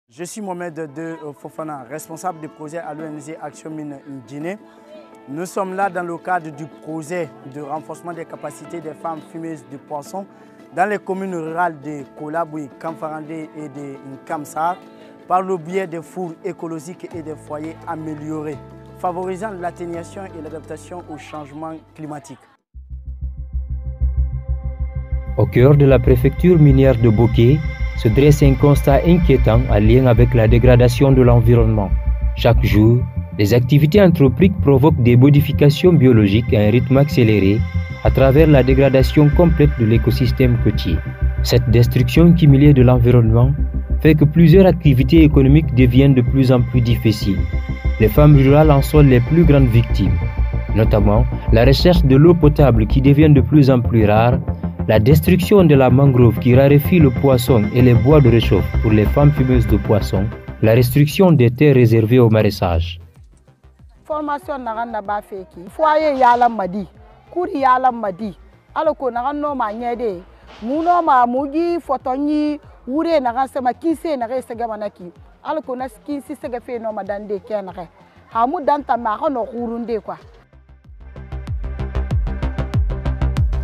Je suis Mohamed de Fofana, responsable du projet à l'ONG Action Mine Guinée. Nous sommes là dans le cadre du projet de renforcement des capacités des femmes fumeuses de poissons dans les communes rurales de Kolaboui, Kamfarandé et de Nkamsar par le biais des fours écologiques et des foyers améliorés, favorisant l'atténuation et l'adaptation au changement climatique. Au cœur de la préfecture minière de Boké se dresse un constat inquiétant en lien avec la dégradation de l'environnement. Chaque jour, les activités anthropiques provoquent des modifications biologiques à un rythme accéléré à travers la dégradation complète de l'écosystème côtier. Cette destruction cumulée de l'environnement fait que plusieurs activités économiques deviennent de plus en plus difficiles. Les femmes rurales en sont les plus grandes victimes, notamment la recherche de l'eau potable qui devient de plus en plus rare, la destruction de la mangrove qui raréfie le poisson et les bois de réchauffe pour les femmes fumeuses de poissons, la restriction des terres réservées au maraîchage. Formation na ba feki foyer yala madi kuri yala madi aloko na no ma nyede muno ma mugi fotonyi wure na sama kise na sega manaki aloko na kisi sega fe no madande kenare hamu danta ma no kurunde quoi.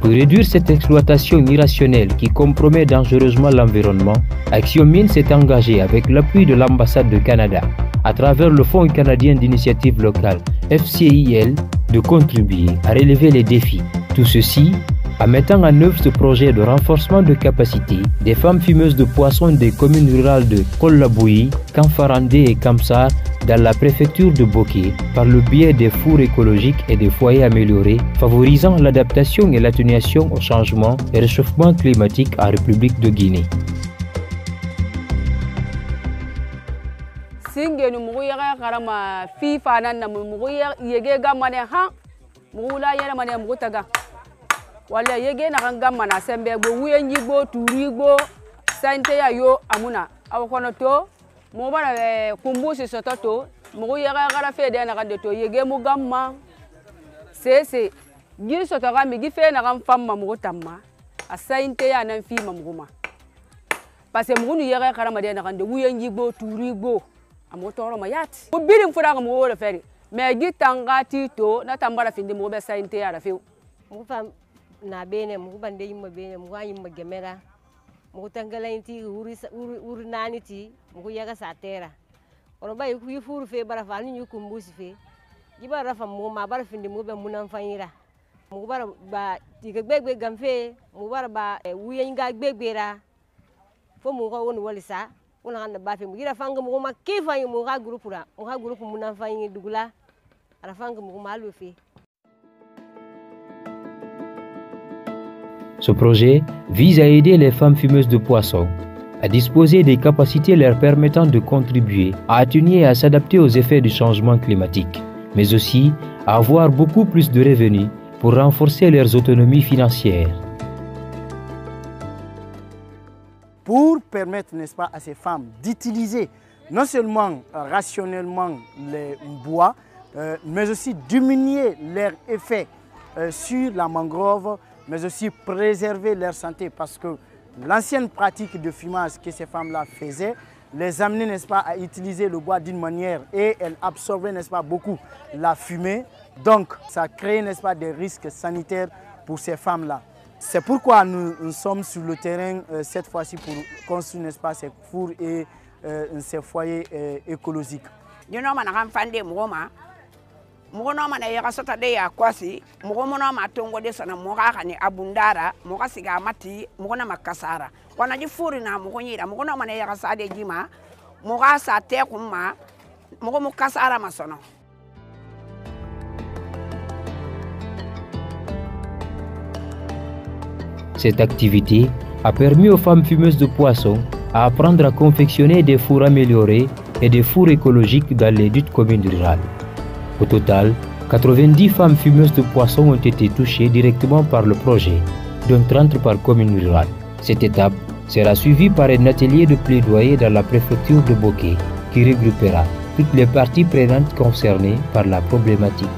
Pour réduire cette exploitation irrationnelle qui compromet dangereusement l'environnement, Action Mine s'est engagée avec l'appui de l'ambassade de Canada, à travers le Fonds canadien d'initiative locale FCIL, de contribuer à relever les défis. Tout ceci en mettant en œuvre ce projet de renforcement de capacité des femmes fumeuses de poissons des communes rurales de Kolaboui, Kamfarandé et Kamsar dans la préfecture de Boké par le biais des fours écologiques et des foyers améliorés, favorisant l'adaptation et l'atténuation au changement et réchauffement climatique en République de Guinée. Singenu muguyega karama FIFA nanna muguye yege gamane ha mugula yere mane mugutaga wala yege na gamba na sembe go wuyenyi go turigo sante ya yo amuna awokono to mo bara kumbusi sototo muguyega gara fede na gande to yege mugamma sese gi sotoga mi gi fe na gam famma mugutamma asante ya nan fi mamuguma parce mugunu yega karama de na gande wuyenyi go turigo amotoro mayat mo birin fura mo wala fere me gitanga tito na tambara finde mo be sainte ya rafi mo fam na bene mo bande yimma bene mo yimma gemera mo tangalanti uri naniti mo yaga satera ono bay ku yifuru fe bara fa ni ku mbusi fe jiba rafa mo ma bara finde mo be munan fanyira mo bara ba tiga gbegbe gamfe mo bara ba wuyen ga gbegbera fo mo ko woni walisa on a ba fait mugira fanga mo ma kifa mo ga groupe mo na fanyi dugula ala fanga mo ma le fait. Ce projet vise à aider les femmes fumeuses de poissons à disposer des capacités leur permettant de contribuer à atténuer et à s'adapter aux effets du changement climatique, mais aussi à avoir beaucoup plus de revenus pour renforcer leurs autonomies financières. Pour permettre, n'est-ce pas, à ces femmes d'utiliser non seulement rationnellement les bois, mais aussi diminuer leur effet sur la mangrove, mais aussi préserver leur santé, parce que l'ancienne pratique de fumage que ces femmes-là faisaient les amenait, n'est-ce pas, à utiliser le bois d'une manière et elles absorbaient, n'est-ce pas, beaucoup la fumée. Donc, ça crée, n'est-ce pas, des risques sanitaires pour ces femmes-là. C'est pourquoi nous sommes sur le terrain cette fois-ci pour construire, n'est-ce pas, ces fours et ces foyers écologiques. Mugono mana ya kasota de ya kwasi mugono ma tongo de sana muga ni abundara muga siga mati mugono makasara wana jifuri na mugonyira mugono mana ya kasade jima muga sa te kuma mugo mukasara masono. Cette activité a permis aux femmes fumeuses de poissons à apprendre à confectionner des fours améliorés et des fours écologiques dans les dites communes rurales. Au total, 90 femmes fumeuses de poissons ont été touchées directement par le projet, dont 30 par commune rurale. Cette étape sera suivie par un atelier de plaidoyer dans la préfecture de Boké qui regroupera toutes les parties prenantes concernées par la problématique.